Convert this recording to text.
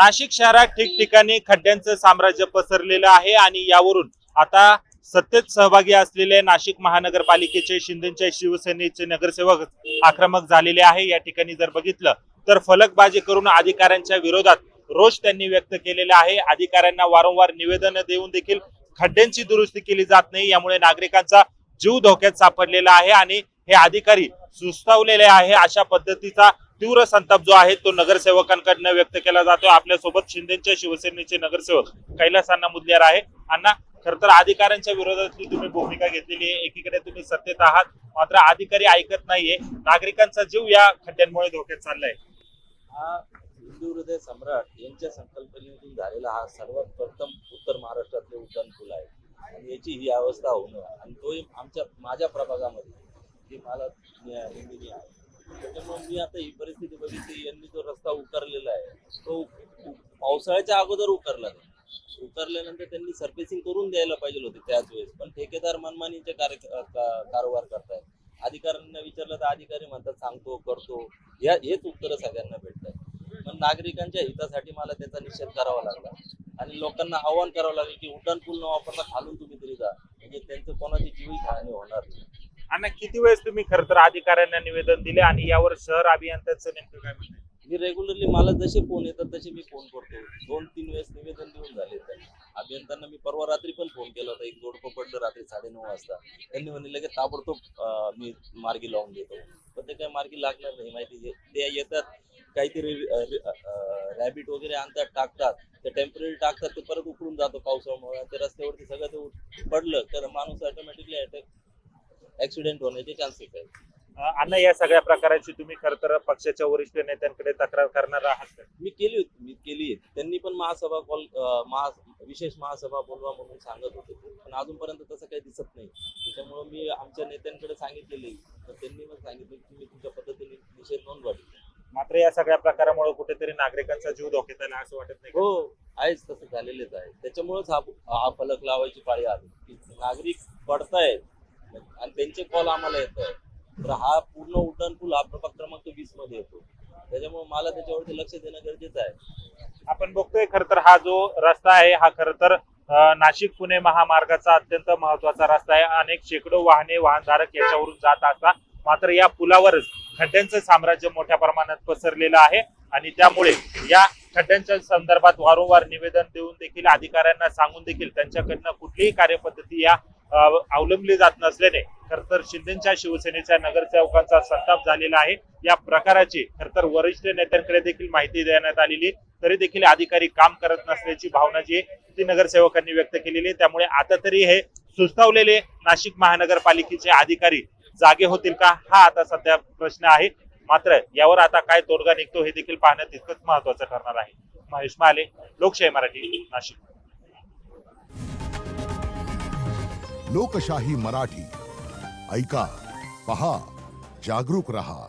नाशिक शहरात ठिकठिकाणी खड्ड्यांचं साम्राज्य पसरलेलं आहे आणि यावरून आता सत्तेत सहभागी असलेले नाशिक महानगरपालिकेचे शिंदेच्या शिवसेनेचे नगरसेवक आक्रमक झालेले आहे। या ठिकाणी जर बघितलं तर फलकबाजी करून अधिकाऱ्यांच्या विरोधात रोष त्यांनी व्यक्त केलेला आहे। अधिकाऱ्यांना वारंवार निवेदन देऊन देखील खड्ड्यांची दुरुस्ती केली जात नाही, यामुळे नागरिकांचा जीव धोक्यात सापडलेला आहे आणि हे अधिकारी सुस्तावलेले आहे। अशा पद्धतीचा तीव्र संताप जो आहे तो नगरसेवकांकडून व्यक्त केला जातो। आपल्या सोबत शिंदेच्या शिवसेनेचे नगरसेवक कैलास अण्णा मुदलियार आहे। अण्णा, खर तर अधिकाऱ्यांच्या विरोधातली तुम्ही भूमिका घेतलेली आहे। एकीकडे तुम्ही सत्तेत आहात, मात्र अधिकारी ऐकत नाहीये, नागरिकांचा जीव या खड्ड्यांमुळे धोक्यात चाललाय। हा हिंदू हृदय सम्राट यांच्या संकल्पनेतून झालेला हा सर्वात प्रथम उत्तर महाराष्ट्रातले उड्डाणपूल आहे आणि याची ही अवस्था होणं आणि तो माझ्या प्रभागामध्ये जे मला निंदिनी आहे, त्याच्यामुळे मी आता ही परिस्थिती बघितली। यांनी जो रस्ता उकरलेला आहे तो पावसाळ्याच्या अगोदर उकरला नाही, उकरल्यानंतर त्यांनी सर्फेसिंग करून द्यायला पाहिजे होते त्याच वेळेस, पण ठेकेदार मनमानीचे कारभार करतायत। अधिकाऱ्यांना विचारलं तर अधिकारी म्हणतात सांगतो करतो, हेच उत्तर सगळ्यांना भेटतात। पण नागरिकांच्या हितासाठी मला त्याचा निषेध करावा लागला आणि लोकांना आवाहन करावं लागलं की उड्डाणपूल न वापरता खालून तुम्ही तरी जा, म्हणजे त्यांचं कोणाची जीवित हानी होणार नाही। अण्णा, किती वेळेस तुम्ही खर तर अधिकाऱ्यांना निवेदन दिले आणि यावर शहर अभियंत्यांचं नेमकं काय म्हणणं आहे? मी रेग्युलरली मला जसे फोन येतात तसे मी फोन करतो, 2-3 वेळेस निवेदन देऊन झाले। अभियंत्यांना मी परवा रात्री पण फोन केला होता, एक जोडपं पडलं रात्री 9:30 वाजता। त्यांनी म्हणले की ताबडतोब मी मार्गी लावून देतो, पण ते काही मार्गी लागणार नाही। माहिती ते येतात काहीतरी रॅबिट वगैरे आणतात, टाकतात, ते टेम्पररी टाकतात, ते परत उकळून जातो पावसामुळे, ते रस्त्यावरती सगळं ते पडलं तर माणूस ऑटोमॅटिकली ऍक्सिडेंट होण्याचे चान्सेस आहेत। अण्णा, या सगळ्या प्रकाराची तुम्ही खर तर पक्षाच्या वरिष्ठ नेत्यांकडे तक्रार करणार आहात का? मी केली आहे। त्यांनी पण महासभा विशेष महासभा बोलवा म्हणून सांगत होते, पण अजूनपर्यंत तसं काही दिसत नाही। त्याच्यामुळे मी आमच्या नेत्यांकडे सांगितलेले, तर त्यांनी मग सांगितलं की तुम्ही तुमच्या पद्धतीने निषेध नोंदवा। मात्र या सगळ्या प्रकारामुळे कुठेतरी नागरिकांचा जीव धोक्यात आला असं वाटत नाही? हो, आहेच, तसं झालेलेच आहे। त्याच्यामुळेच हा फलक लावायची पाळी आली की नागरिक पडतायत आणि त्यांचे कॉल आम्हाला येत आहे। तर हा पूर्ण उड्डाणपूल हा प्रभाग क्रमांक 20 मध्ये येतो, त्याच्यामुळे मला त्याच्यावरती लक्ष देणं गरजेचं आहे। आपण बघतोय खर तर हा जो रस्ता आहे हा खर तर नाशिक पुणे महामार्गाचा अत्यंत महत्वाचा रस्ता आहे। अनेक शेकडो वाहनधारक याच्यावरून जात असतात, मात्र या पुलावरच खड्ड्यांचं साम्राज्य मोठ्या प्रमाणात पसरलेलं आहे आणि त्यामुळे या खड्ड्यांच्या संदर्भात वारंवार निवेदन देऊन देखील अधिकाऱ्यांना सांगून देखील त्यांच्याकडनं कुठलीही कार्यपद्धती या अवलंबली जात नसल्याने खर तर शिंदेच्या शिवसेनेच्या नगरसेवकांचा संताप झालेला आहे। या प्रकाराची खर तर वरिष्ठ नेत्यांकडे देखील माहिती देण्यात आलेली, तरी देखील अधिकारी काम करत नसल्याची भावना जी ती नगरसेवकांनी व्यक्त केलेली आहे। त्यामुळे आता तरी हे सुस्तावलेले नाशिक महानगरपालिकेचे अधिकारी जागे होतील का, हा आता सध्या प्रश्न आहे। मात्र यावर आता काय तोडगा निघतो हे देखील पाहणं तितकंच महत्वाचं ठरणार आहे। महेश माले, लोकशाही मराठी, नाशिक। लोकशाही मराठी ऐका, पहा, जागरूक रहा।